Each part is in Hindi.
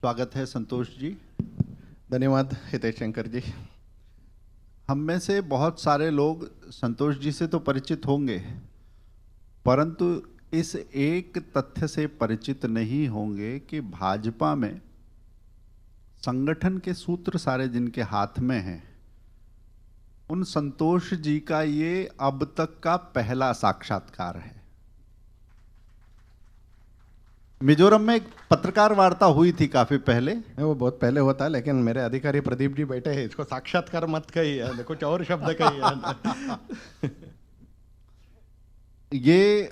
स्वागत है संतोष जी। धन्यवाद हितेश शंकर जी। हम में से बहुत सारे लोग संतोष जी से तो परिचित होंगे, परंतु इस एक तथ्य से परिचित नहीं होंगे कि भाजपा में संगठन के सूत्र सारे जिनके हाथ में हैं, उन संतोष जी का ये अब तक का पहला साक्षात्कार है। मिजोरम में एक पत्रकार वार्ता हुई थी काफी पहले। वो बहुत पहले होता है, लेकिन मेरे अधिकारी प्रदीप जी बैठे हैं, इसको साक्षात्कार मत कहिए, कुछ और शब्द कहिए। ये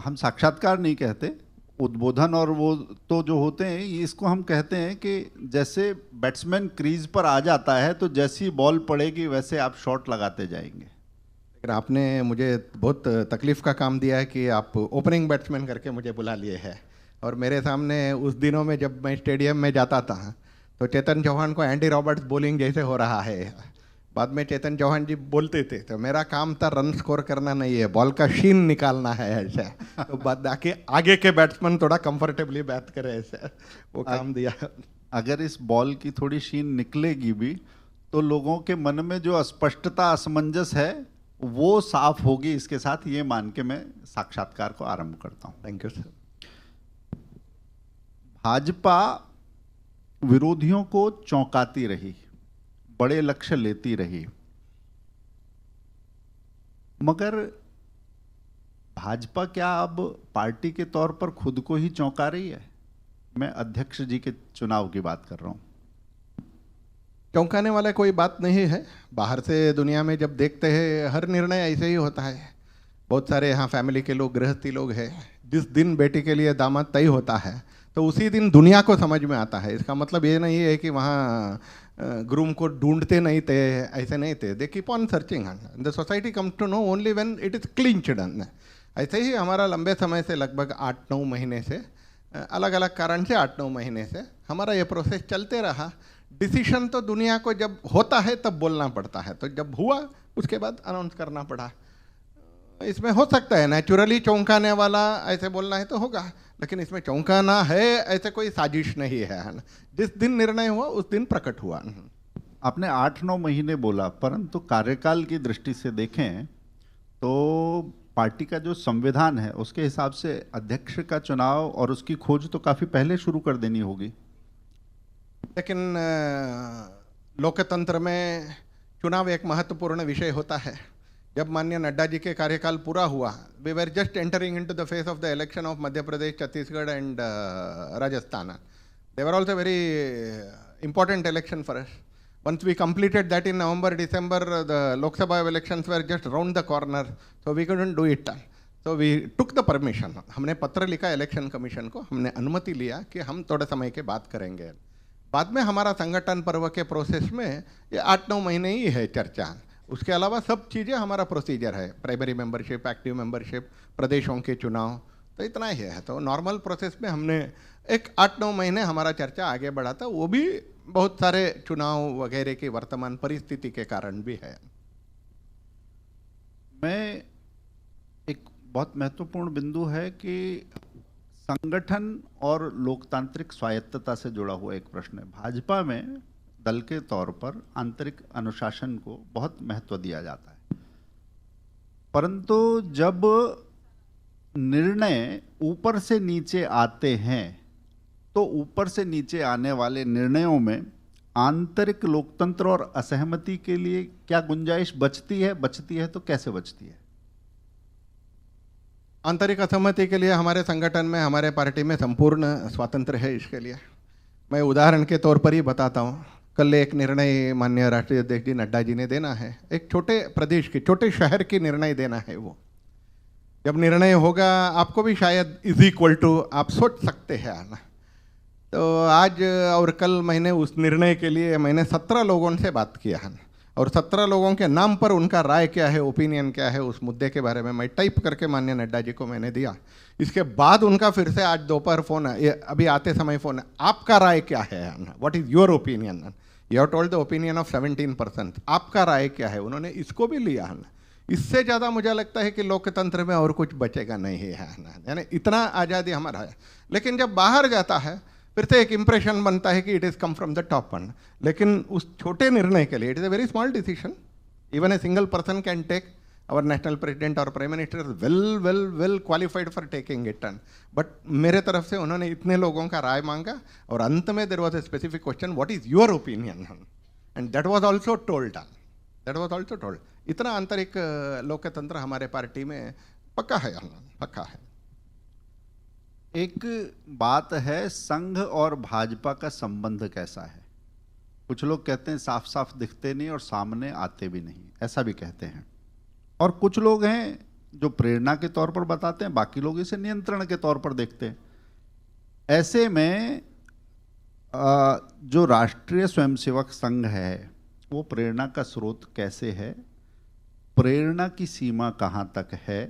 हम साक्षात्कार नहीं कहते, उद्बोधन और वो तो जो होते हैं, इसको हम कहते हैं कि जैसे बैट्समैन क्रीज पर आ जाता है तो जैसी बॉल पड़ेगी वैसे आप शॉट लगाते जाएंगे। लेकिन आपने मुझे बहुत तकलीफ का काम दिया है कि आप ओपनिंग बैट्समैन करके मुझे बुला लिए हैं, और मेरे सामने उस दिनों में जब मैं स्टेडियम में जाता था तो चेतन चौहान को एंडी रॉबर्ट्स बॉलिंग जैसे हो रहा है। बाद में चेतन चौहान जी बोलते थे तो मेरा काम था रन स्कोर करना नहीं है, बॉल का शीन निकालना है ऐसा। तो बाद आगे के बैट्समैन थोड़ा कंफर्टेबली बैट करे ऐसे, वो काम दिया। अगर इस बॉल की थोड़ी शीन निकलेगी भी तो लोगों के मन में जो अस्पष्टता असमंजस है वो साफ होगी। इसके साथ ये मान के मैं साक्षात्कार को आरंभ करता हूं। Thank you sir. भाजपा विरोधियों को चौंकाती रही, बड़े लक्ष्य लेती रही, मगर भाजपा क्या अब पार्टी के तौर पर खुद को ही चौंका रही है? मैं अध्यक्ष जी के चुनाव की बात कर रहा हूं। चौंकाने वाला कोई बात नहीं है। बाहर से दुनिया में जब देखते हैं हर निर्णय ऐसे ही होता है। बहुत सारे यहाँ फैमिली के लोग, गृहस्थी लोग हैं, जिस दिन बेटी के लिए दामाद तय होता है तो उसी दिन दुनिया को समझ में आता है। इसका मतलब ये नहीं है कि वहाँ ग्रूम को ढूंढते नहीं थे, ऐसे नहीं थे। They keep on searching, the society comes to know only when it is clinched. ऐसे ही हमारा लंबे समय से, लगभग 8-9 महीने से, अलग अलग कारण से 8-9 महीने से हमारा ये प्रोसेस चलते रहा। डिसीशन तो दुनिया को जब होता है तब बोलना पड़ता है, तो जब हुआ उसके बाद अनाउंस करना पड़ा। इसमें हो सकता है नेचुरली चौंकाने वाला ऐसे बोलना है तो होगा, लेकिन इसमें चौंकाना है ऐसे कोई साजिश नहीं है ना। जिस दिन निर्णय हुआ उस दिन प्रकट हुआ। आपने 8-9 महीने बोला, परंतु कार्यकाल की दृष्टि से देखें तो पार्टी का जो संविधान है उसके हिसाब से अध्यक्ष का चुनाव और उसकी खोज तो काफी पहले शुरू कर देनी होगी। लेकिन लोकतंत्र में चुनाव एक महत्वपूर्ण विषय होता है। जब माननीय नड्डा जी के कार्यकाल पूरा हुआ, we were just entering into the phase of the election of Madhya Pradesh, Chhattisgarh and Rajasthan. They were also very important election for us. Once we completed that in November, December, the Lok Sabha elections were just round the corner, so we couldn't do it. So we took the permission. हमने पत्र लिखा इलेक्शन कमीशन को, हमने अनुमति लिया कि हम थोड़े समय के बाद करेंगे। बाद में हमारा संगठन पर्व के प्रोसेस में ये 8-9 महीने ही है चर्चा। उसके अलावा सब चीज़ें हमारा प्रोसीजर है, प्राइमरी मेंबरशिप, एक्टिव मेंबरशिप, प्रदेशों के चुनाव, तो इतना ही है। तो नॉर्मल प्रोसेस में हमने एक 8-9 महीने हमारा चर्चा आगे बढ़ा था, वो भी बहुत सारे चुनाव वगैरह की वर्तमान परिस्थिति के कारण भी है। मैं एक बहुत महत्वपूर्ण बिंदु है कि संगठन और लोकतांत्रिक स्वायत्तता से जुड़ा हुआ एक प्रश्न है। भाजपा में दल के तौर पर आंतरिक अनुशासन को बहुत महत्व दिया जाता है, परंतु जब निर्णय ऊपर से नीचे आते हैं तो ऊपर से नीचे आने वाले निर्णयों में आंतरिक लोकतंत्र और असहमति के लिए क्या गुंजाइश बचती है? बचती है तो कैसे बचती है? आंतरिक असहमति के लिए हमारे संगठन में, हमारे पार्टी में संपूर्ण स्वातंत्र है। इसके लिए मैं उदाहरण के तौर पर ही बताता हूँ। कल एक निर्णय माननीय राष्ट्रीय अध्यक्ष जी नड्डा जी ने देना है, एक छोटे प्रदेश की, छोटे शहर की निर्णय देना है। वो जब निर्णय होगा आपको भी शायद इज इक्वल टू आप सोच सकते हैं ना। तो आज और कल मैंने उस निर्णय के लिए मैंने 17 लोगों से बात किया है, और 17 लोगों के नाम पर उनका राय क्या है, ओपिनियन क्या है उस मुद्दे के बारे में मैं टाइप करके माननीय नड्डा जी को मैंने दिया। इसके बाद उनका फिर से आज दोपहर फ़ोन है, अभी आते समय फ़ोन है, आपका राय क्या है, what is your opinion? You have told the opinion of 17%, आपका राय क्या है? उन्होंने इसको भी लिया है। इससे ज़्यादा मुझे लगता है कि लोकतंत्र में और कुछ बचेगा नहीं है ना, यानी इतना आज़ादी हमारा है। लेकिन जब बाहर जाता है फिर से एक इंप्रेशन बनता है कि it is come from the top one, लेकिन उस छोटे निर्णय के लिए it is a very small decision, even a single person can take. Our national president or prime minister is well qualified for taking it on. But मेरे तरफ से उन्होंने इतने लोगों का राय मांगा और अंत में there was a specific question, what is your opinion? And that was also told. That was also told. इतना आंतरिक लोकतंत्र हमारे पार्टी में पक्का है, पक्का है. एक बात है, संघ और भाजपा का संबंध कैसा है? कुछ लोग कहते हैं साफ साफ दिखते नहीं और सामने आते भी नहीं, ऐसा भी कहते हैं. और कुछ लोग हैं जो प्रेरणा के तौर पर बताते हैं, बाकी लोग इसे नियंत्रण के तौर पर देखते हैं. ऐसे में जो राष्ट्रीय स्वयंसेवक संघ है वो प्रेरणा का स्रोत कैसे है, प्रेरणा की सीमा कहाँ तक है,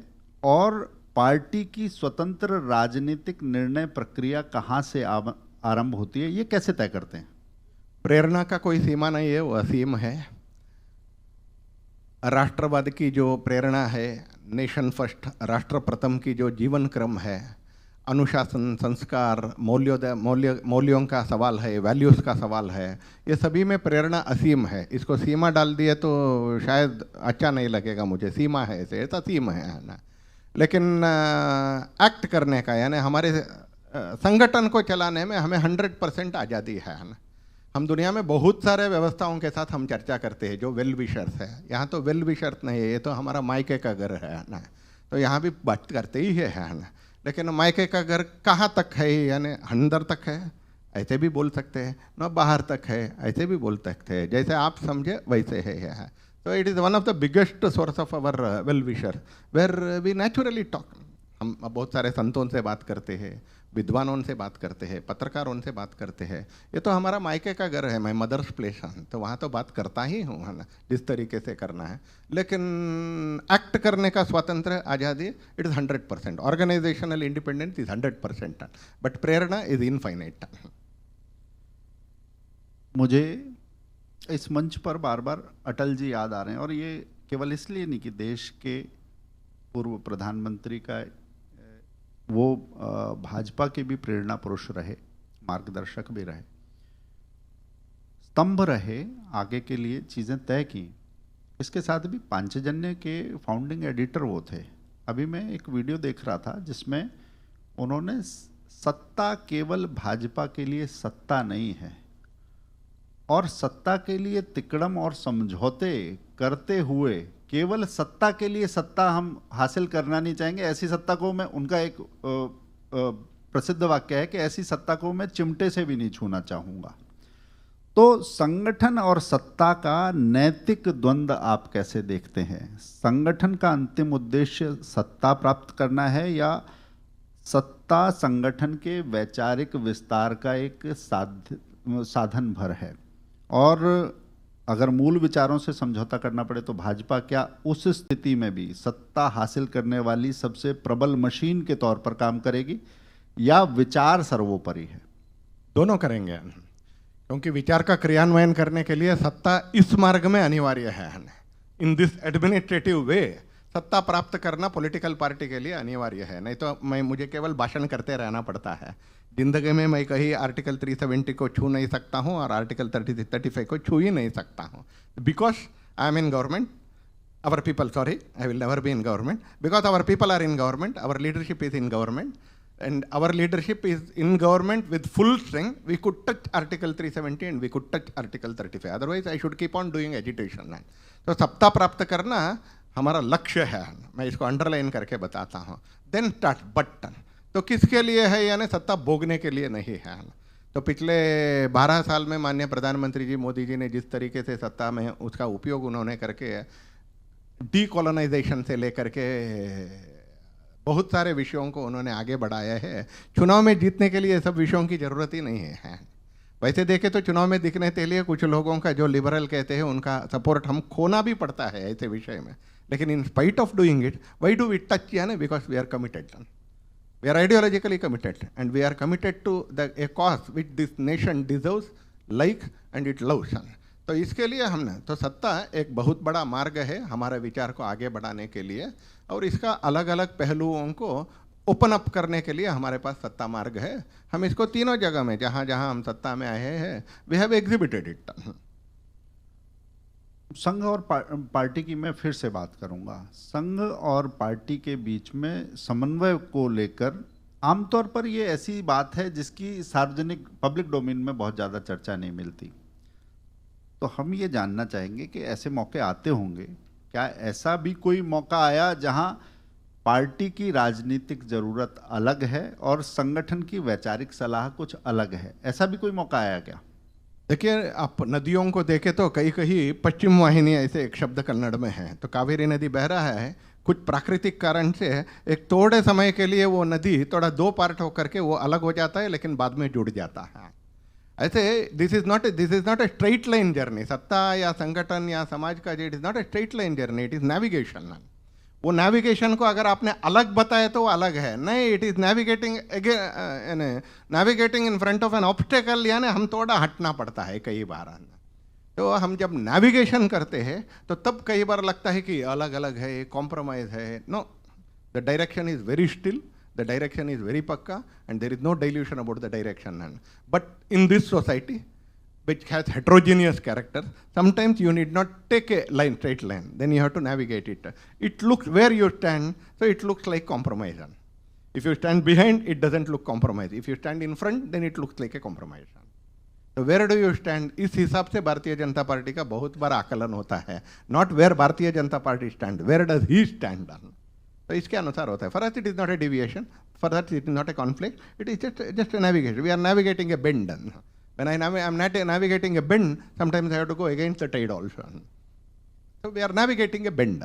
और पार्टी की स्वतंत्र राजनीतिक निर्णय प्रक्रिया कहाँ से आरंभ होती है, ये कैसे तय करते हैं? प्रेरणा का कोई सीमा नहीं है, वो असीम है. राष्ट्रवाद की जो प्रेरणा है, नेशन फर्स्ट, राष्ट्र प्रथम की जो जीवन क्रम है, अनुशासन, संस्कार, मूल्यों का सवाल है, वैल्यूज़ का सवाल है, ये सभी में प्रेरणा असीम है. इसको सीमा डाल दिए तो शायद अच्छा नहीं लगेगा मुझे. सीमा है, ऐसा सीमा है ना. लेकिन एक्ट करने का, यानी हमारे संगठन को चलाने में हमें 100% आज़ादी है ना. हम दुनिया में बहुत सारे व्यवस्थाओं के साथ हम चर्चा करते हैं जो वेल विशर्स है. यहाँ तो वेल विशर्स नहीं है, ये तो हमारा मायके का घर है ना. तो यहाँ भी बात करते ही है ना. लेकिन मायके का घर कहाँ तक है, यानी अंदर तक है ऐसे भी बोल सकते हैं, न बाहर तक है ऐसे भी बोल सकते हैं. जैसे आप समझे वैसे है. तो it is one of the biggest source of our well wisher where we naturally talk. हम बहुत सारे संतों से बात करते हैं, विद्वानों से बात करते हैं, पत्रकारों से बात करते हैं. ये तो हमारा मायके का घर है, मैं मदर्स प्लेस है, तो वहाँ तो बात करता ही हूँ है ना, जिस तरीके से करना है. लेकिन एक्ट करने का स्वतंत्र आज़ादी it is 100%. Organizational independence is 100%. But प्रेरणा इज इनफाइनाइट. मुझे इस मंच पर बार बार अटल जी याद आ रहे हैं, और ये केवल इसलिए नहीं कि देश के पूर्व प्रधानमंत्री का वो भाजपा के भी प्रेरणा पुरुष रहे, मार्गदर्शक भी रहे, स्तंभ रहे, आगे के लिए चीज़ें तय की. इसके साथ भी पांचजन्य के फाउंडिंग एडिटर वो थे. अभी मैं एक वीडियो देख रहा था जिसमें उन्होंने सत्ता केवल भाजपा के लिए सत्ता नहीं है, और सत्ता के लिए तिकड़म और समझौते करते हुए केवल सत्ता के लिए सत्ता हम हासिल करना नहीं चाहेंगे, ऐसी सत्ता को मैं, उनका एक प्रसिद्ध वाक्य है कि ऐसी सत्ता को मैं चिमटे से भी नहीं छूना चाहूँगा. तो संगठन और सत्ता का नैतिक द्वंद्व आप कैसे देखते हैं? संगठन का अंतिम उद्देश्य सत्ता प्राप्त करना है या सत्ता संगठन के वैचारिक विस्तार का एक साधन भर है? और अगर मूल विचारों से समझौता करना पड़े तो भाजपा क्या उस स्थिति में भी सत्ता हासिल करने वाली सबसे प्रबल मशीन के तौर पर काम करेगी, या विचार सर्वोपरि है? दोनों करेंगे, क्योंकि विचार का क्रियान्वयन करने के लिए सत्ता इस मार्ग में अनिवार्य है. इन दिस एडमिनिस्ट्रेटिव वे सत्ता प्राप्त करना पॉलिटिकल पार्टी के लिए अनिवार्य है. नहीं तो मुझे केवल भाषण करते रहना पड़ता है. जिंदगी में मैं कहीं आर्टिकल 370 को छू नहीं सकता हूँ और आर्टिकल 35 को छू ही नहीं सकता हूँ. Because I am in government, our people, sorry, I will never be in government. Because our people are in government, our leadership is in government, and our leadership is in government with full strength. We could touch Article 370 and we could touch Article 35. Otherwise, I should keep on doing agitation. तो सत्ता प्राप्त करना हमारा लक्ष्य है. मैं इसको अंडरलाइन करके बताता हूँ. Then start button. तो किसके लिए है? यानी सत्ता भोगने के लिए नहीं है. तो पिछले 12 साल में माननीय प्रधानमंत्री जी मोदी जी ने जिस तरीके से सत्ता में उसका उपयोग उन्होंने करके डीकोलोनाइजेशन से लेकर के बहुत सारे विषयों को उन्होंने आगे बढ़ाया है. चुनाव में जीतने के लिए सब विषयों की जरूरत ही नहीं है. वैसे देखें तो चुनाव में दिखने के लिए कुछ लोगों का जो लिबरल कहते हैं उनका सपोर्ट हम खोना भी पड़ता है ऐसे विषय में. लेकिन in spite of doing it, why do we touch? यानी because we are committed, we are ideologically committed and we are committed to the a cause which this nation deserves, like and it loves. तो इसके लिए हमने, तो सत्ता एक बहुत बड़ा मार्ग है हमारे विचार को आगे बढ़ाने के लिए, और इसका अलग अलग पहलुओं को ओपन अप करने के लिए हमारे पास सत्ता मार्ग है। हम इसको तीनों जगह में जहां जहां हम सत्ता में आए हैं वी हैव एग्जिबिटेड इट। संघ और पार्टी की मैं फिर से बात करूंगा। संघ और पार्टी के बीच में समन्वय को लेकर आमतौर पर ये ऐसी बात है जिसकी सार्वजनिक पब्लिक डोमेन में बहुत ज़्यादा चर्चा नहीं मिलती। तो हम ये जानना चाहेंगे कि ऐसे मौके आते होंगे, क्या ऐसा भी कोई मौका आया जहां पार्टी की राजनीतिक जरूरत अलग है और संगठन की वैचारिक सलाह कुछ अलग है? ऐसा भी कोई मौका आया क्या? देखिए, आप नदियों को देखें तो कहीं कहीं पश्चिम वाहिनी ऐसे एक शब्द कन्नड़ में है। तो कावेरी नदी बह रहा है, कुछ प्राकृतिक कारण से एक थोड़े समय के लिए वो नदी थोड़ा दो पार्ट होकर के वो अलग हो जाता है, लेकिन बाद में जुड़ जाता है। ऐसे this is not a straight line journey. सत्ता या संगठन या समाज का it is not a straight line journey, it is navigation. वो नेविगेशन को अगर आपने अलग बताया तो वो अलग है, नहीं, it is navigating again, navigating in front of N obstacle, यानी हम थोड़ा हटना पड़ता है कई बार। तो हम जब नेविगेशन करते हैं तो तब कई बार लगता है कि अलग अलग है, कॉम्प्रोमाइज है। No, the direction is very still, the direction is very pakka, and there is no dilution about the direction. But in this society, which has heterogeneous character, sometimes you need not take a line, straight line, then you have to navigate it. It looks where you stand, so it looks like compromise. If you stand behind, it doesn't look compromise. If you stand in front, then it looks like a compromise. तो where do you stand? इस हिसाब से भारतीय जनता पार्टी का बहुत बार आकलन होता है। Not where Bharatiya Janata party stand, where does he stand on? तो इसके अनुसार होता है। For us it is not a deviation, for us it is not a conflict, it is just a navigation. We are navigating a bend. When I am not navigating a bend, sometimes I have to go against the tide also. So we are navigating a bend.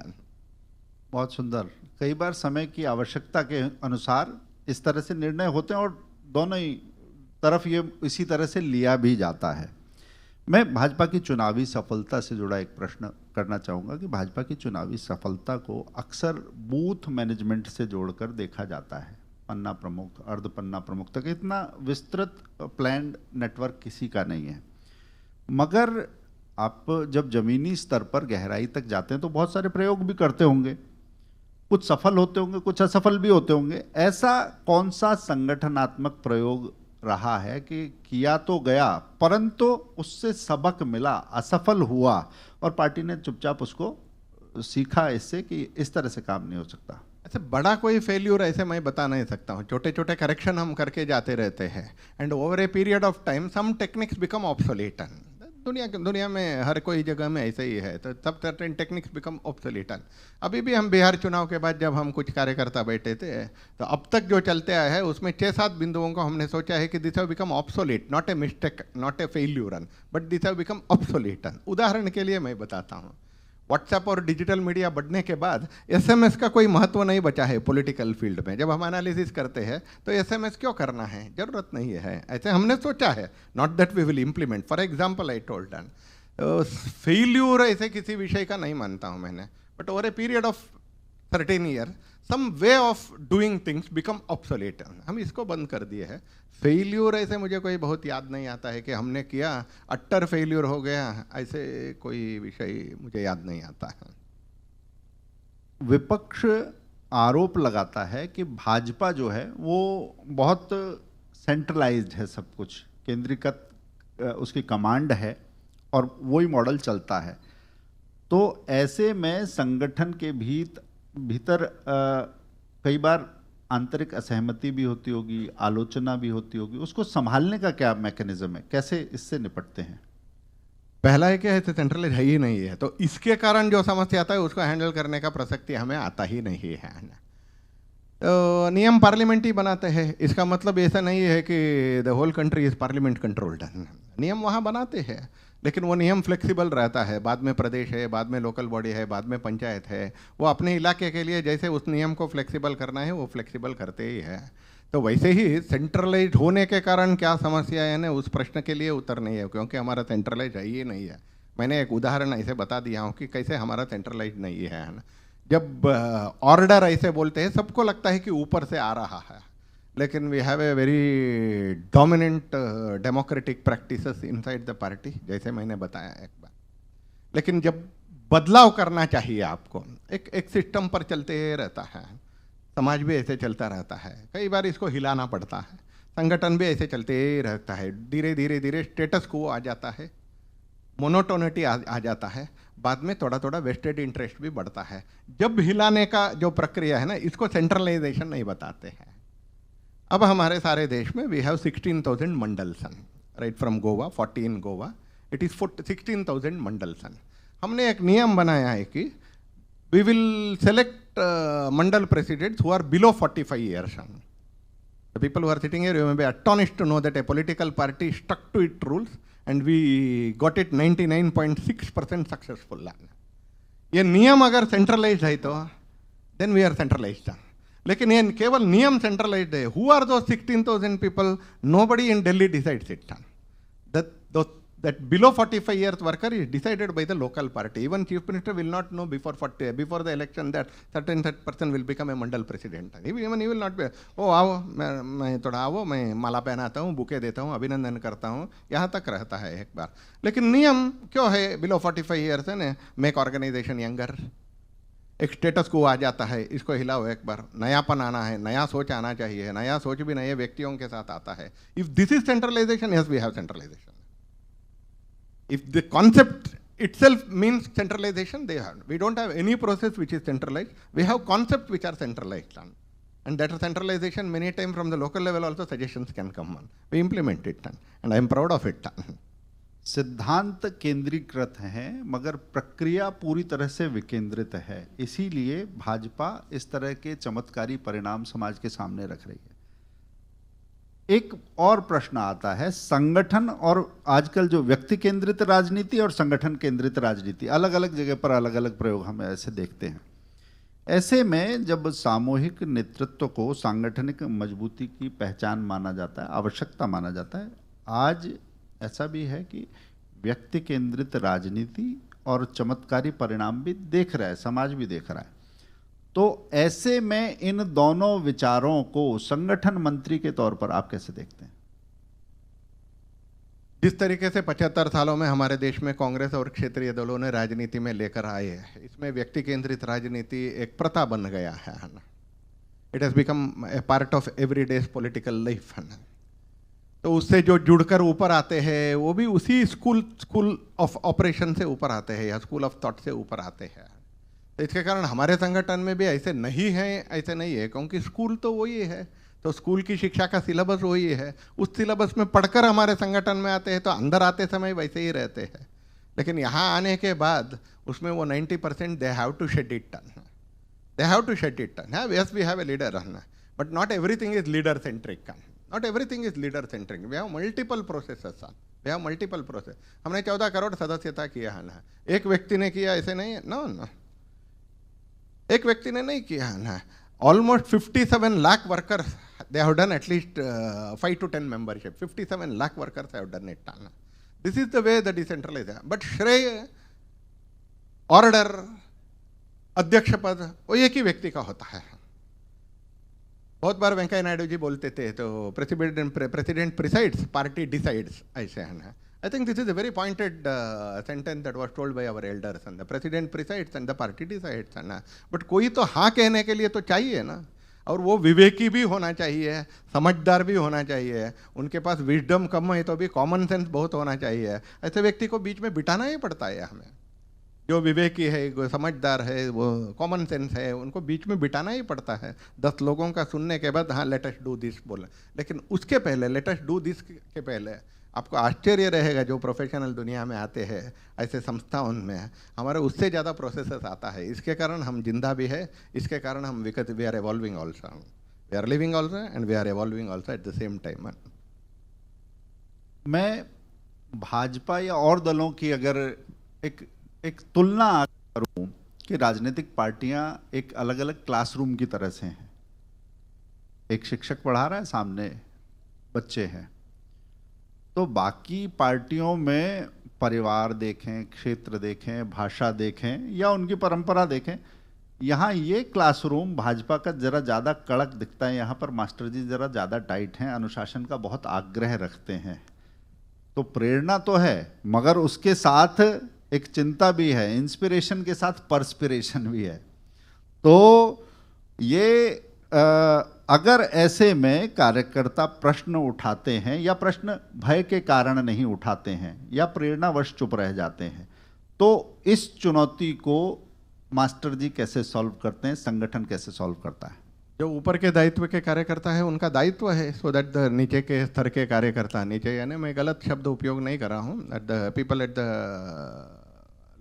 बहुत सुंदर। कई बार समय की आवश्यकता के अनुसार इस तरह से निर्णय होते हैं और दोनों ही तरफ ये इसी तरह से लिया भी जाता है। मैं भाजपा की चुनावी सफलता से जुड़ा एक प्रश्न करना चाहूँगा कि भाजपा की चुनावी सफलता को अक्सर बूथ मैनेजमेंट से जोड़कर देखा जाता है। पन्ना प्रमुख, अर्ध पन्ना प्रमुख तक इतना विस्तृत प्लान्ड नेटवर्क किसी का नहीं है। मगर आप जब जमीनी स्तर पर गहराई तक जाते हैं तो बहुत सारे प्रयोग भी करते होंगे, कुछ सफल होते होंगे, कुछ असफल भी होते होंगे। ऐसा कौन सा संगठनात्मक प्रयोग रहा है कि किया तो गया परंतु उससे सबक मिला, असफल हुआ और पार्टी ने चुपचाप उसको सीखा इससे कि इस तरह से काम नहीं हो सकता? ऐसे बड़ा कोई फेल्यूर ऐसे मैं बता नहीं सकता हूँ। छोटे छोटे करेक्शन हम करके जाते रहते हैं, and over a period of time some techniques become obsolete. दुनिया में हर कोई जगह में ऐसे ही है, तो सब सर्टेन टेक्निक्स बिकम ऑब्सोलीट। अभी भी हम बिहार चुनाव के बाद जब हम कुछ कार्यकर्ता बैठे थे तो अब तक जो चलते आए हैं उसमें 6-7 बिंदुओं को हमने सोचा है कि this have become obsolete, not a mistake, not a failure, but this have become obsolete. उदाहरण के लिए मैं बताता हूँ, व्हाट्सएप और डिजिटल मीडिया बढ़ने के बाद एसएमएस का कोई महत्व नहीं बचा है पॉलिटिकल फील्ड में। जब हम एनालिसिस करते हैं तो एसएमएस क्यों करना है, जरूरत नहीं है, ऐसे हमने सोचा है, not that we will implement. For example I told failure ऐसे किसी विषय का नहीं मानता हूँ मैंने, but over a period of certain year some way of doing things become obsolete. हम इसको बंद कर दिए हैं। फेल्यूर ऐसे मुझे कोई बहुत याद नहीं आता है कि हमने किया अट्टर फेल्यूर हो गया, ऐसे कोई विषय मुझे याद नहीं आता है। विपक्ष आरोप लगाता है कि भाजपा जो है वो बहुत सेंट्रलाइज्ड है, सब कुछ केंद्रीकृत उसकी कमांड है और वही मॉडल चलता है। तो ऐसे में संगठन के भीतर कई बार आंतरिक असहमति भी होती होगी, आलोचना भी होती होगी, उसको संभालने का क्या मैकेनिज्म है, कैसे इससे निपटते हैं? पहला है कि ऐसे सेंट्रलाइज है ही नहीं है, तो इसके कारण जो समस्या आता है उसको हैंडल करने का प्रसक्ति हमें आता ही नहीं है। तो नियम पार्लियामेंट ही बनाते हैं, इसका मतलब ऐसा नहीं है कि the whole country is parliament controlled. नियम वहाँ बनाते हैं, लेकिन वो नियम फ्लेक्सिबल रहता है। बाद में प्रदेश है, बाद में लोकल बॉडी है, बाद में पंचायत है, वो अपने इलाके के लिए जैसे उस नियम को फ्लेक्सिबल करना है वो फ्लेक्सिबल करते ही है। तो वैसे ही सेंट्रलाइज होने के कारण क्या समस्या है ना, उस प्रश्न के लिए उत्तर नहीं है, क्योंकि हमारा सेंट्रलाइज है ही नहीं है। मैंने एक उदाहरण ऐसे बता दिया हूँ कि कैसे हमारा सेंट्रलाइज नहीं है ना। जब ऑर्डर ऐसे बोलते हैं सबको लगता है कि ऊपर से आ रहा है, लेकिन we have a very dominant democratic practices inside the party, जैसे मैंने बताया एक बार। लेकिन जब बदलाव करना चाहिए आपको, एक सिस्टम पर चलते रहता है, समाज भी ऐसे चलता रहता है, कई बार इसको हिलाना पड़ता है, संगठन भी ऐसे चलते रहता है, धीरे धीरे धीरे स्टेटस को आ जाता है, मोनोटोनिटी आ जाता है, बाद में थोड़ा थोड़ा वेस्टेड इंटरेस्ट भी बढ़ता है। जब हिलाने का जो प्रक्रिया है ना, इसको सेंट्रलाइजेशन नहीं बताते हैं। अब हमारे सारे देश में we have 16,000 mandals, right from Goa, 40 in Goa, it is 16,000 mandals. हमने एक नियम बनाया है कि we will select mandal presidents who are below 45 years. The people who are sitting here, you may be astonished to know that a political party stuck to its rules and we got it 99.6% successful. ये नियम अगर सेंट्रलाइज्ड है तो देन वी आर सेंट्रलाइज्ड, लेकिन ये केवल नियम सेंट्रलाइज्ड है। Who are those 16,000 people? Nobody in Delhi decides it. That below 45 years worker is decided by the local party. Even chief minister will not know before the election that certain person will become a mandal president. Even he will not be, oh आओ मैं थोड़ा आओ, मैं माला पहनाता हूँ, बुके देता हूँ, अभिनंदन करता हूँ, यहाँ तक रहता है एक बार। लेकिन नियम क्यों है बिलो 45 years है ना? मेक ऑर्गेनाइजेशन यंगर, एक स्टेटस को आ जाता है, इसको हिलाओ एक बार, नयापन आना है, नया सोच आना चाहिए, नया सोच भी नए व्यक्तियों के साथ आता है। If this is centralization, yes we have centralization. If the concept itself means centralization, we don't have any process which is centralized. We have concepts which are centralized. And that centralization, many times from the local level also suggestions can come on. We implement it, and I am proud of it. सिद्धांत केंद्रीकृत है मगर प्रक्रिया पूरी तरह से विकेंद्रित है, इसीलिए भाजपा इस तरह के चमत्कारी परिणाम समाज के सामने रख रही है। एक और प्रश्न आता है, संगठन और आजकल जो व्यक्ति केंद्रित राजनीति और संगठन केंद्रित राजनीति, अलग अलग जगह पर अलग अलग प्रयोग हम ऐसे देखते हैं। ऐसे में जब सामूहिक नेतृत्व को सांगठनिक मजबूती की पहचान माना जाता है, आवश्यकता माना जाता है, आज ऐसा भी है कि व्यक्ति केंद्रित राजनीति और चमत्कारी परिणाम भी देख रहा है, समाज भी देख रहा है। तो ऐसे में इन दोनों विचारों को संगठन मंत्री के तौर पर आप कैसे देखते हैं? जिस तरीके से 75 सालों में हमारे देश में कांग्रेस और क्षेत्रीय दलों ने राजनीति में लेकर आए हैं, इसमें व्यक्ति केंद्रित राजनीति एक प्रथा बन गया है ना। It has become a part of everyday political life है ना। तो उससे जो जुड़कर ऊपर आते हैं वो भी उसी स्कूल ऑफ ऑपरेशन से ऊपर आते हैं या स्कूल ऑफ थॉट से ऊपर आते हैं। तो इसके कारण हमारे संगठन में भी ऐसे नहीं है, ऐसे नहीं है, क्योंकि स्कूल तो वही है, तो स्कूल की शिक्षा का सिलेबस वही है, उस सिलेबस में पढ़कर हमारे संगठन में आते हैं, तो अंदर आते समय वैसे ही रहते हैं। लेकिन यहाँ आने के बाद उसमें वो 90% they have to shed it done, they have to shed it done. Yes we have a leader, but not everything is leader centric, not everything is leader centric. We have multiple processes, we have multiple process. हमने 14 करोड़ सदस्यता किया है ना, एक व्यक्ति ने किया ऐसे नहीं है, नो, एक व्यक्ति ने नहीं किया है ना। Almost 57 lakh workers they have done at least 5 to 10 membership, 57 lakh workers have done it. This is the way the decentralization. But श्रेय, ऑर्डर, अध्यक्ष पद वो एक ही व्यक्ति का होता है। बहुत बार वेंकैया नायडू जी बोलते थे, तो प्रेसिडेंट प्रिसाइड्स, पार्टी डिसाइड्स, ऐसे है ना। I think this is a very pointed sentence that was told by our elders, and the president presides and the party decides, है ना। बट कोई तो हाँ कहने के लिए तो चाहिए ना, और वो विवेकी भी होना चाहिए, समझदार भी होना चाहिए, उनके पास विजडम कम है तो भी कॉमन सेंस बहुत होना चाहिए। ऐसे व्यक्ति को बीच में बिठाना ही पड़ता है हमें। जो विवेकी है, जो समझदार है, वो कॉमन सेंस है, उनको बीच में बिठाना ही पड़ता है। 10 लोगों का सुनने के बाद हाँ लेट अस डू दिस बोला, लेकिन उसके पहले, लेट अस डू दिस के पहले आपको आश्चर्य रहेगा, जो प्रोफेशनल दुनिया में आते हैं ऐसे संस्थाओं में, हमारे उससे ज़्यादा प्रोसेसेस आता है। इसके कारण हम जिंदा भी है, इसके कारण हम we are evolving also, we are living also and we are evolving also at the same time. मैं भाजपा या और दलों की अगर एक तुलना करूं कि राजनीतिक पार्टियां एक अलग अलग क्लासरूम की तरह से हैं। एक शिक्षक पढ़ा रहा है, सामने बच्चे हैं, तो बाकी पार्टियों में परिवार देखें, क्षेत्र देखें, भाषा देखें या उनकी परंपरा देखें, यहाँ ये क्लासरूम भाजपा का जरा ज़्यादा कड़क दिखता है। यहाँ पर मास्टर जी जरा ज़्यादा टाइट हैं, अनुशासन का बहुत आग्रह रखते हैं। तो प्रेरणा तो है मगर उसके साथ एक चिंता भी है, इंस्पिरेशन के साथ परस्पिरेशन भी है। तो ये अगर ऐसे में कार्यकर्ता प्रश्न उठाते हैं या प्रश्न भय के कारण नहीं उठाते हैं या प्रेरणावश चुप रह जाते हैं, तो इस चुनौती को मास्टर जी कैसे सॉल्व करते हैं, संगठन कैसे सॉल्व करता है? जो ऊपर के दायित्व के कार्यकर्ता है उनका दायित्व है, सो दैट द नीचे के स्तर के कार्यकर्ता, नीचे यानी मैं गलत शब्द उपयोग नहीं कर रहा हूँ, that the people at the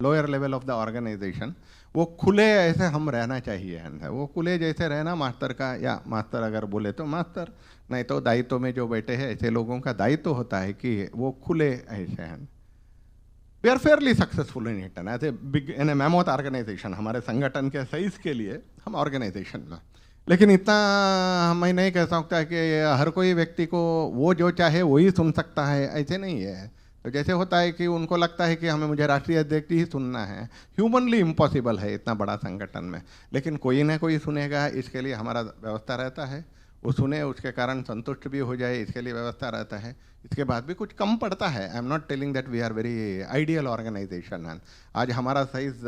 lower level of the organization, वो खुले ऐसे हम रहना चाहिए। वो खुले जैसे रहना मास्टर का, या मास्टर अगर बोले तो मास्टर, नहीं तो दायित्व में जो बैठे हैं ऐसे लोगों का दायित्व होता है कि वो खुले ऐसे हैं। We are fairly successful in it as a big in a mammoth organization. हमारे संगठन के साइज के लिए हम ऑर्गेनाइजेशन में, लेकिन इतना मैं नहीं कह सकता कि हर कोई व्यक्ति को वो जो चाहे वही सुन सकता है, ऐसे नहीं है। तो जैसे होता है कि उनको लगता है कि हमें मुझे राष्ट्रीय अध्यक्ष ही सुनना है, ह्यूमनली इम्पॉसिबल है इतना बड़ा संगठन में, लेकिन कोई ना कोई सुनेगा, इसके लिए हमारा व्यवस्था रहता है। वो सुने, उसके कारण संतुष्ट भी हो जाए, इसके लिए व्यवस्था रहता है। इसके बाद भी कुछ कम पड़ता है। I am not telling that we are very ideal organization. आज हमारा साइज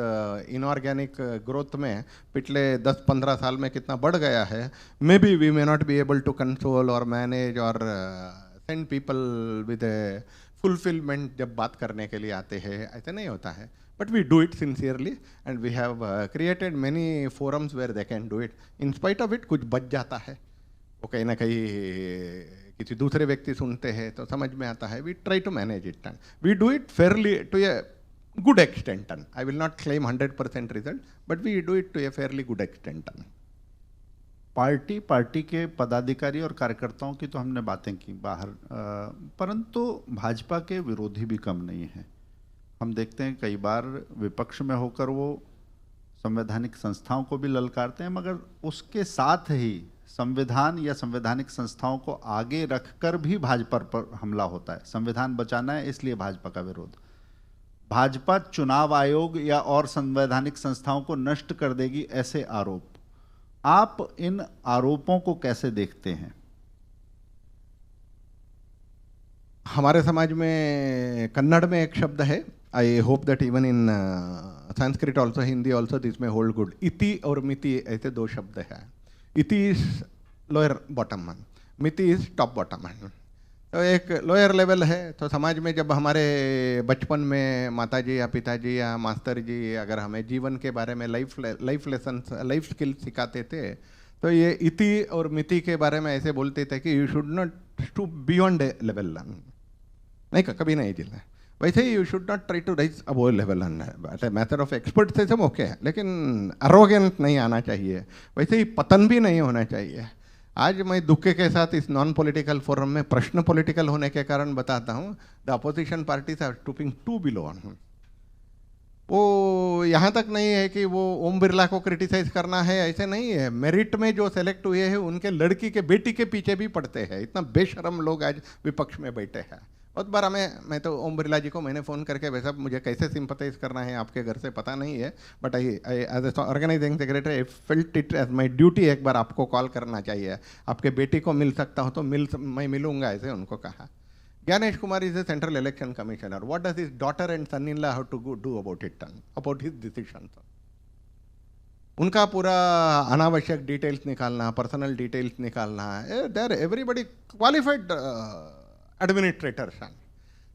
इनऑर्गेनिक ग्रोथ में पिछले 10-15 साल में कितना बढ़ गया है। Maybe we may not be able to control और मैनेज और send people with a fulfilment जब बात करने के लिए आते हैं, ऐसा नहीं होता है। But we do it sincerely and we have created many forums where they can do it. In spite of it कुछ बच जाता है, वो कहीं ना कहीं किसी दूसरे व्यक्ति सुनते हैं तो समझ में आता है। We try to manage it and we do it fairly to a good extent. I will not claim 100% result, but we do it to a fairly good extent. Party के पदाधिकारी और कार्यकर्ताओं की तो हमने बातें की बाहर, परंतु भाजपा के विरोधी भी कम नहीं हैं। हम देखते हैं कई बार विपक्ष में होकर वो संवैधानिक संस्थाओं को भी ललकारते हैं, मगर उसके साथ ही संविधान या संवैधानिक संस्थाओं को आगे रखकर भी भाजपा पर हमला होता है। संविधान बचाना है इसलिए भाजपा का विरोध। भाजपा चुनाव आयोग या और संवैधानिक संस्थाओं को नष्ट कर देगी, ऐसे आरोप, आप इन आरोपों को कैसे देखते हैं? हमारे समाज में कन्नड़ में एक शब्द है, I hope that even in Sanskrit also, Hindi also this में होल्ड गुड। इति और मिति ऐसे दो शब्द हैं। इति इज लोअर बॉटम, मिति इज टॉप बॉटम। तो एक लोअर लेवल है। तो समाज में जब हमारे बचपन में माताजी या पिताजी या मास्टर जी अगर हमें जीवन के बारे में लाइफ लेसन, लाइफ स्किल सिखाते थे, तो ये इति और मिति के बारे में ऐसे बोलते थे कि you should not to beyond a level, नहीं कभी नहीं जिला। वैसे ही you should not try to rise above level, matter of expert से सब ओके है, लेकिन अरोगेंट नहीं आना चाहिए। वैसे ही पतन भी नहीं होना चाहिए। आज मैं दुख के साथ इस नॉन पॉलिटिकल फोरम में प्रश्न पॉलिटिकल होने के कारण बताता हूँ, the opposition parties are stooping to below. वो यहाँ तक नहीं है कि वो ओम बिरला को क्रिटिसाइज करना है, ऐसे नहीं है। मेरिट में जो सेलेक्ट हुए हैं उनके लड़की के बेटी के पीछे भी पड़ते हैं। इतना बेशरम लोग आज विपक्ष में बैठे हैं। बहुत बार मैं तो ओम बिरला जी को मैंने फ़ोन करके, वैसा मुझे कैसे सिंपथाइज करना है आपके घर से पता नहीं है, but I as a organizing secretary I felt it as my duty, एक बार आपको कॉल करना चाहिए। आपके बेटी को मिल सकता हूँ तो मैं मिलूंगा, ऐसे उनको कहा। Gyanesh Kumar is a central election commissioner. What does his daughter and son in law have to do about it, about his decision? उनका पूरा अनावश्यक डिटेल्स निकालना, पर्सनल डिटेल्स निकालना, they are everybody qualified administrators.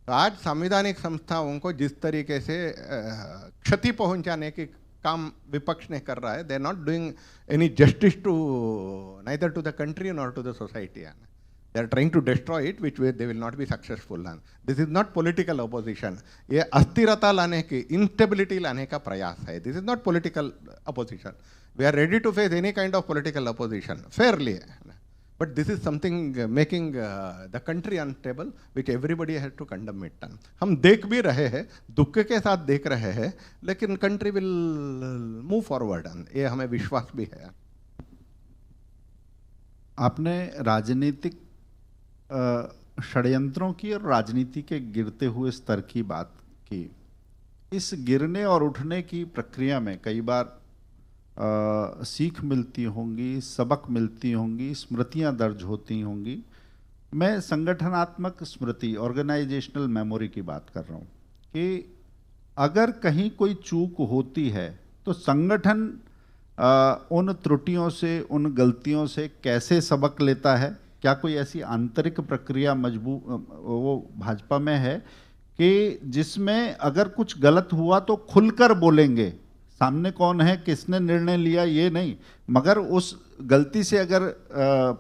तो आज संवैधानिक संस्थाओं को जिस तरीके से क्षति पहुंचाने की काम विपक्ष ने कर रहा है, they are not doing any justice to neither to the country nor to the society. They are trying to destroy it, which way they will not be successful. This is not political opposition. ये अस्थिरता लाने की, इंस्टेबिलिटी लाने का प्रयास है। This is not political opposition. We are ready to face any kind of political opposition fairly, but this is something making the country unstable, which everybody has to condemn it. हम देख भी रहे हैं, दुख के साथ देख रहे हैं, लेकिन कंट्री विल मूव फॉरवर्ड, ये हमें विश्वास भी है। आपने राजनीतिक षड्यंत्रों की और राजनीति के गिरते हुए स्तर की बात की। इस गिरने और उठने की प्रक्रिया में कई बार सीख मिलती होंगी, सबक मिलती होंगी, स्मृतियां दर्ज होती होंगी। मैं संगठनात्मक स्मृति, ऑर्गेनाइजेशनल मेमोरी की बात कर रहा हूँ कि अगर कहीं कोई चूक होती है तो संगठन उन त्रुटियों से, उन गलतियों से कैसे सबक लेता है? क्या कोई ऐसी आंतरिक प्रक्रिया वो भाजपा में है कि जिसमें अगर कुछ गलत हुआ तो खुलकर बोलेंगे, सामने कौन है, किसने निर्णय लिया, ये नहीं, मगर उस गलती से अगर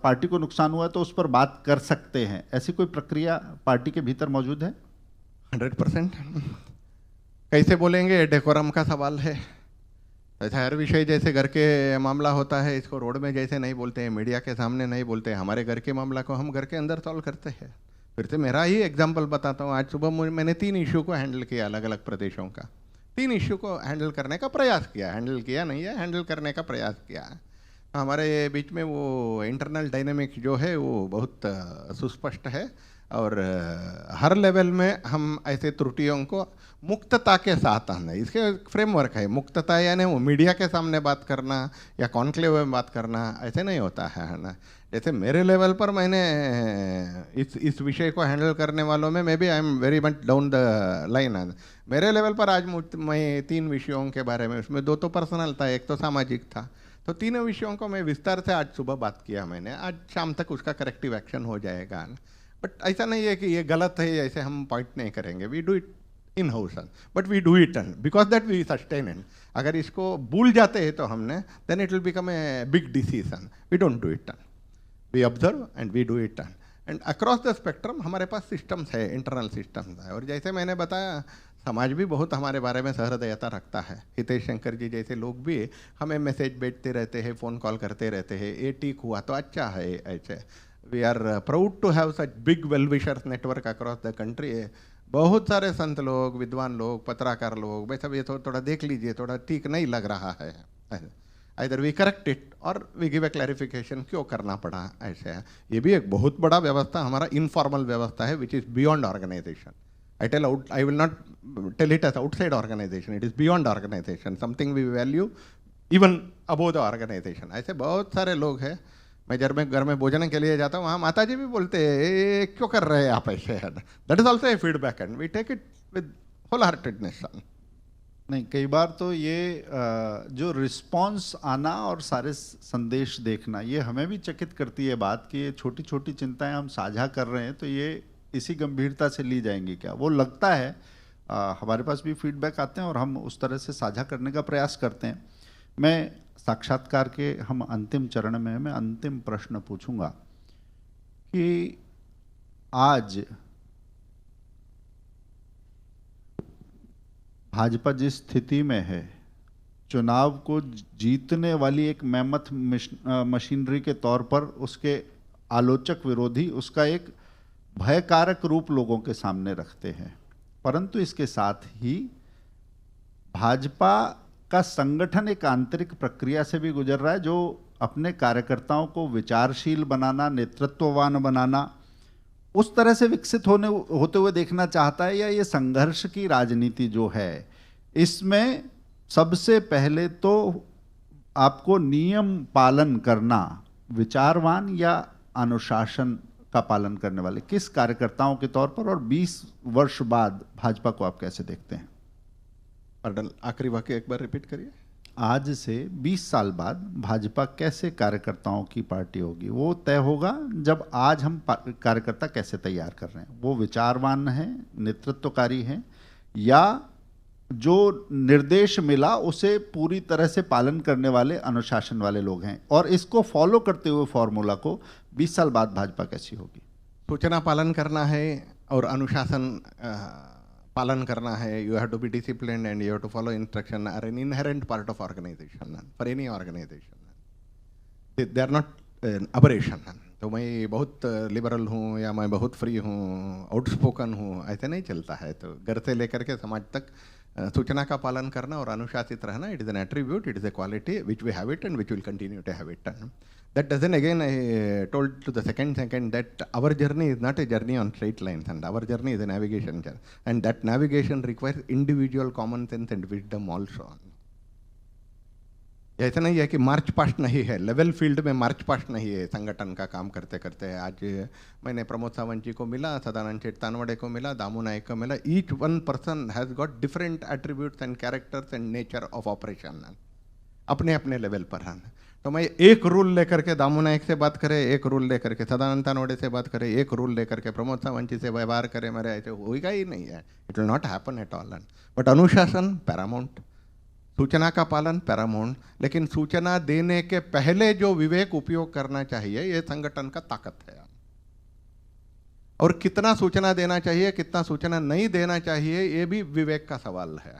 पार्टी को नुकसान हुआ तो उस पर बात कर सकते हैं, ऐसी कोई प्रक्रिया पार्टी के भीतर मौजूद है? 100%। कैसे बोलेंगे, डेकोरम का सवाल है। ऐसा हर विषय जैसे घर के मामला होता है, इसको रोड में जैसे नहीं बोलते हैं, मीडिया के सामने नहीं बोलते हैं, हमारे घर के मामला को हम घर के अंदर सॉल्व करते हैं। फिर से मेरा ही एग्जाम्पल बताता हूँ। आज सुबह मैंने 3 इशू को हैंडल किया, अलग अलग प्रदेशों का 3 इशू को हैंडल करने का प्रयास किया। हैंडल किया नहीं है, हैंडल करने का प्रयास किया। हमारे बीच में वो इंटरनल डायनेमिक जो है वो बहुत सुस्पष्ट है, और हर लेवल में हम ऐसे त्रुटियों को मुक्तता के साथ आना, इसके फ्रेमवर्क है। मुक्तता यानी वो मीडिया के सामने बात करना या कॉन्क्लेव में बात करना, ऐसे नहीं होता है ना। जैसे मेरे लेवल पर मैंने इस विषय को हैंडल करने वालों में maybe I am very much down the line. मेरे लेवल पर आज मैं 3 विषयों के बारे में, उसमें 2 तो पर्सनल था, 1 तो सामाजिक था, तो 3 विषयों को मैं विस्तार से आज सुबह बात किया मैंने। आज शाम तक उसका करेक्टिव एक्शन हो जाएगा। बट ऐसा नहीं है कि ये गलत है, ऐसे हम पॉइंट नहीं करेंगे। We do it in house, but we do it because that we sustain it. अगर इसको भूल जाते हैं तो हमने, then it will become a big decision. We don't do it, we observe and we do it. And across the spectrum हमारे पास सिस्टम्स है, इंटरनल सिस्टम्स है। और जैसे मैंने बताया, समाज भी बहुत हमारे बारे में सहृदयता रखता है। हितेश शंकर जी जैसे लोग भी हमें मैसेज भेजते रहते हैं, फ़ोन कॉल करते रहते हैं, ये ठीक हुआ तो अच्छा है। ऐसे we are proud to have such big well wishers network across the country. बहुत सारे संत लोग, विद्वान लोग, पत्रकार लोग, भाई सब ये तो थोड़ा देख लीजिए, थोड़ा ठीक नहीं लग रहा है, आइदर वी करेक्ट इट और वी गिव ए क्लैरिफिकेशन, क्यों करना पड़ा ऐसे है। ये भी एक बहुत बड़ा व्यवस्था हमारा इनफॉर्मल व्यवस्था है, which is beyond organization. I will not tell it as outside organization. It is beyond organization. Something we value even above the organization. ऐसे बहुत सारे लोग हैं। मैं घर में भोजन के लिए जाता हूँ, वहाँ माता जी भी बोलते हैं, क्यों कर रहे हैं आप ऐसे? That is also a feedback and we take it with wholeheartedness. नहीं, कई बार तो ये जो रिस्पॉन्स आना और सारे संदेश देखना, ये हमें भी चकित करती है बात कि ये छोटी छोटी चिंताएं हम साझा कर रहे हैं, तो ये इसी गंभीरता से ली जाएंगी क्या? वो लगता है हमारे पास भी फीडबैक आते हैं और हम उस तरह से साझा करने का प्रयास करते हैं। मैं साक्षात्कार के हम अंतिम चरण में, मैं अंतिम प्रश्न पूछूंगा कि आज भाजपा जिस स्थिति में है, चुनाव को जीतने वाली एक मेहमत मशीनरी के तौर पर उसके आलोचक विरोधी उसका एक भयकारक रूप लोगों के सामने रखते हैं, परंतु इसके साथ ही भाजपा का संगठन एक आंतरिक प्रक्रिया से भी गुजर रहा है, जो अपने कार्यकर्ताओं को विचारशील बनाना, नेतृत्ववान बनाना, उस तरह से विकसित होते हुए देखना चाहता है। या ये संघर्ष की राजनीति जो है, इसमें सबसे पहले तो आपको नियम पालन करना, विचारवान या अनुशासन का पालन करने वाले किस कार्यकर्ताओं के तौर पर, और 20 वर्ष बाद भाजपा को आप कैसे देखते हैं? पार्डन, आखिरी वाक्य एक बार रिपीट करिए। आज से 20 साल बाद भाजपा कैसे कार्यकर्ताओं की पार्टी होगी, वो तय होगा जब आज हम कार्यकर्ता कैसे तैयार कर रहे हैं। वो विचारवान हैं, नेतृत्वकारी हैं, या जो निर्देश मिला उसे पूरी तरह से पालन करने वाले, अनुशासन वाले लोग हैं। और इसको फॉलो करते हुए फॉर्मूला को 20 साल बाद भाजपा कैसी होगी? सूचना पालन करना है और अनुशासन पालन करना है। You have to be disciplined and you have to follow instruction are an inherent part of organisation for any organisation. They are not aberration. तो मैं बहुत लिबरल हूँ या मैं बहुत फ्री हूँ, आउटस्पोकन हूँ, ऐसे नहीं चलता है। तो घर से लेकर के समाज तक सूचना का पालन करना और अनुशासित रहना, it is an attribute, it is a quality which we have it and which will continue to have it. That doesn't, again, I told to the second that our journey is not a journey on straight lines, and our journey is a navigation journey, and that navigation requires individual common sense and wisdom also. ऐसा नहीं है कि मार्च पास्ट नहीं है, लेवल फील्ड में मार्च पास्ट नहीं है संगठन का काम करते करते। आज मैंने प्रमोद सावंत जी को मिला, सदानंद शेठ तानवड़े को मिला, दामू नायक को मिला। Each one person has got different attributes and characters and nature of operation, अपने अपने लेवल पर हैं। तो मैं एक रूल लेकर के दामू नायक से बात करे, एक रूल लेकर के सदानंद तानोडे से बात करे, एक रूल लेकर के प्रमोद सावंत से व्यवहार करे, मेरे ऐसे होगा ही नहीं है। It will not happen at all. But अनुशासन पैरामाउंट, सूचना का पालन पैरामाउंट, लेकिन सूचना देने के पहले जो विवेक उपयोग करना चाहिए, ये संगठन का ताकत है। और कितना सूचना देना चाहिए, कितना सूचना नहीं देना चाहिए, ये भी विवेक का सवाल है।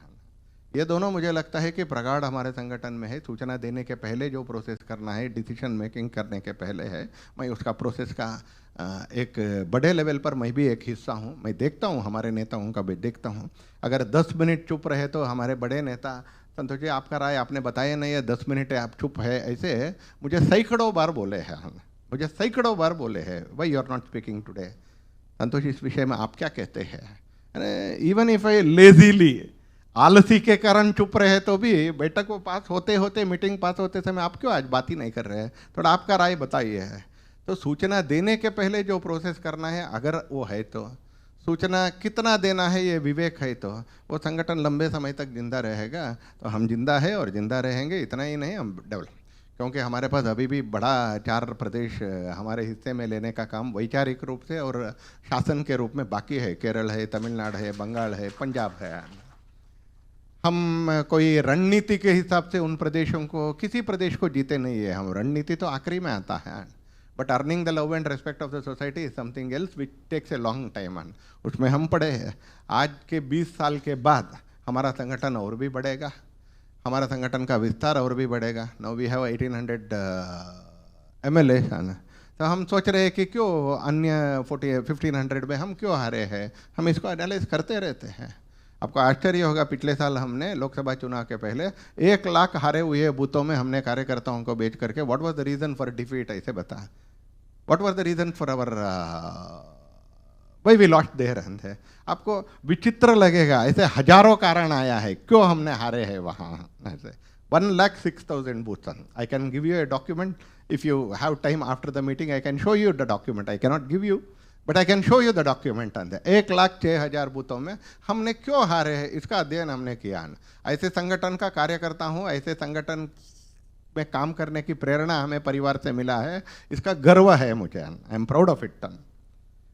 ये दोनों मुझे लगता है कि प्रगाढ़ हमारे संगठन में है। सूचना देने के पहले जो प्रोसेस करना है, डिसीजन मेकिंग करने के पहले है, मैं उसका प्रोसेस का एक बड़े लेवल पर मैं भी एक हिस्सा हूँ। मैं देखता हूँ, हमारे नेताओं का भी देखता हूँ। अगर 10 मिनट चुप रहे तो हमारे बड़े नेता, संतोष जी आपका राय आपने बताया नहीं है, 10 मिनट है आप चुप है, ऐसे मुझे सैकड़ों बार बोले हैं, मुझे सैकड़ों बार बोले हैं, why you are not speaking today. Santosh इस विषय में आप क्या कहते हैं? इवन इफ आई लेजीली, आलसी के कारण चुप रहे तो भी बैठक को पास होते होते, मीटिंग पास होते समय आप क्यों आज बात ही नहीं कर रहे हैं? थोड़ा आपका राय बताइए। तो सूचना देने के पहले जो प्रोसेस करना है, अगर वो है तो सूचना कितना देना है, ये विवेक है, तो वो संगठन लंबे समय तक जिंदा रहेगा। तो हम जिंदा है और जिंदा रहेंगे, इतना ही नहीं हम डेवलप, क्योंकि हमारे पास अभी भी बड़ा 4 प्रदेश हमारे हिस्से में लेने का काम वैचारिक रूप से और शासन के रूप में बाकी है। केरल है, तमिलनाडु है, बंगाल है, पंजाब है। हम कोई रणनीति के हिसाब से उन प्रदेशों को, किसी प्रदेश को जीते नहीं है हम। रणनीति तो आखिरी में आता है, but earning the love and respect of the society is something else which takes a long time. उसमें हम पड़े हैं। आज के 20 साल के बाद हमारा संगठन और भी बढ़ेगा, हमारा संगठन का विस्तार और भी बढ़ेगा। Now we have 1800 MLA। तो हम सोच रहे हैं कि क्यों अन्य 1500 में हम क्यों हारे हैं। हम इसको एनालाइज करते रहते हैं। आपको आश्चर्य होगा, पिछले साल हमने लोकसभा चुनाव के पहले 1 लाख हारे हुए बूथों में हमने कार्यकर्ताओं को बेच करके, what was the reason for defeat, ऐसे बता, what was the reason for our we lost there है। आपको विचित्र लगेगा, ऐसे हजारों कारण आया है क्यों हमने हारे हैं वहाँ। ऐसे 1,06,000 booth. I can give U a document if you have time after the meeting. I can show you the document. I can not give you, but I can show you the document. 1,06,000 बूथों में हमने क्यों हारे हैं, इसका अध्ययन हमने किया। ऐसे संगठन का कार्यकर्ता हूँ, ऐसे संगठन में काम करने की प्रेरणा हमें परिवार से मिला है, इसका गर्व है मुझे। I am proud of it.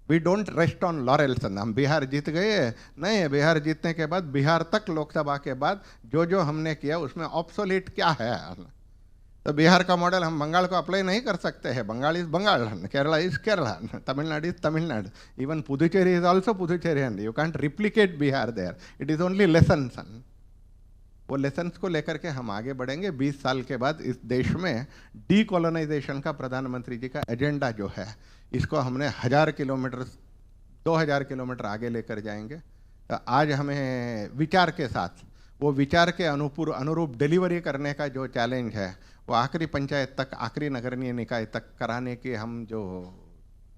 We don't rest on laurels. हम बिहार जीत गए नहीं, बिहार जीतने के बाद, बिहार तक लोकसभा के बाद जो जो हमने किया उसमें ऑब्सोलीट क्या है। तो बिहार का मॉडल हम बंगाल को अप्लाई नहीं कर सकते हैं। Bengal is Bengal, Kerala is Kerala, Tamil Nadu is Tamil Nadu, even Puducherry is also Puducherry. You can't replicate Bihar there, it is only lessons. वो लेसन्स को लेकर के हम आगे बढ़ेंगे। 20 साल के बाद इस देश में डीकोलोनाइजेशन का प्रधानमंत्री जी का एजेंडा जो है, इसको हमने 1000 किलोमीटर, 2000 किलोमीटर आगे लेकर जाएंगे। तो आज हमें विचार के साथ, वो विचार के अनुरूप डिलीवरी करने का जो चैलेंज है, वो आखिरी पंचायत तक, आखिरी नगरीय निकाय तक कराने की हम जो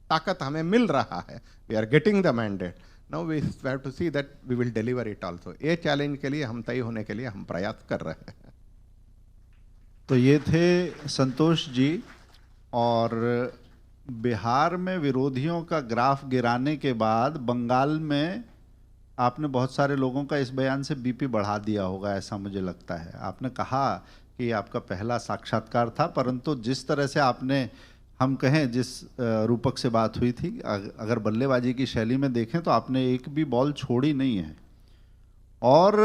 ताकत हमें मिल रहा है, we are getting the mandate. Now we have to see that we will deliver it also. ये चैलेंज के लिए हम तय होने के लिए हम प्रयास कर रहे हैं। तो ये थे संतोष जी। और बिहार में विरोधियों का ग्राफ गिराने के बाद बंगाल में आपने बहुत सारे लोगों का इस बयान से बीपी बढ़ा दिया होगा, ऐसा मुझे लगता है। आपने कहा कि आपका पहला साक्षात्कार था, परंतु जिस तरह से आपने, हम कहें जिस रूपक से बात हुई थी, अगर बल्लेबाजी की शैली में देखें तो आपने एक भी बॉल छोड़ी नहीं है। और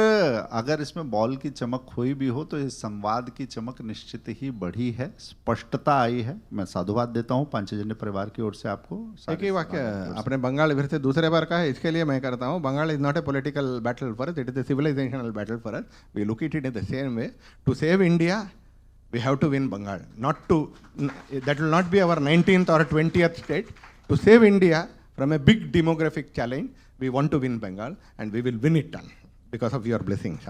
अगर इसमें बॉल की चमक हुई भी हो तो इस संवाद की चमक निश्चित ही बढ़ी है, स्पष्टता आई है। मैं साधुवाद देता हूँ पांचजन्य परिवार की ओर से आपको। एक ही वाक्य आपने बंगाल फिर से दूसरे बार कहा है, इसके लिए मैं करता हूँ। Bengal is not a political battle for us, it is a civilizational battle for us. We look it in the same way. To save India we have to win Bengal, not to, that will not be our 19th or 20th state. To save India from a big demographic challenge, we want to win Bengal, and we will win it because of your blessings.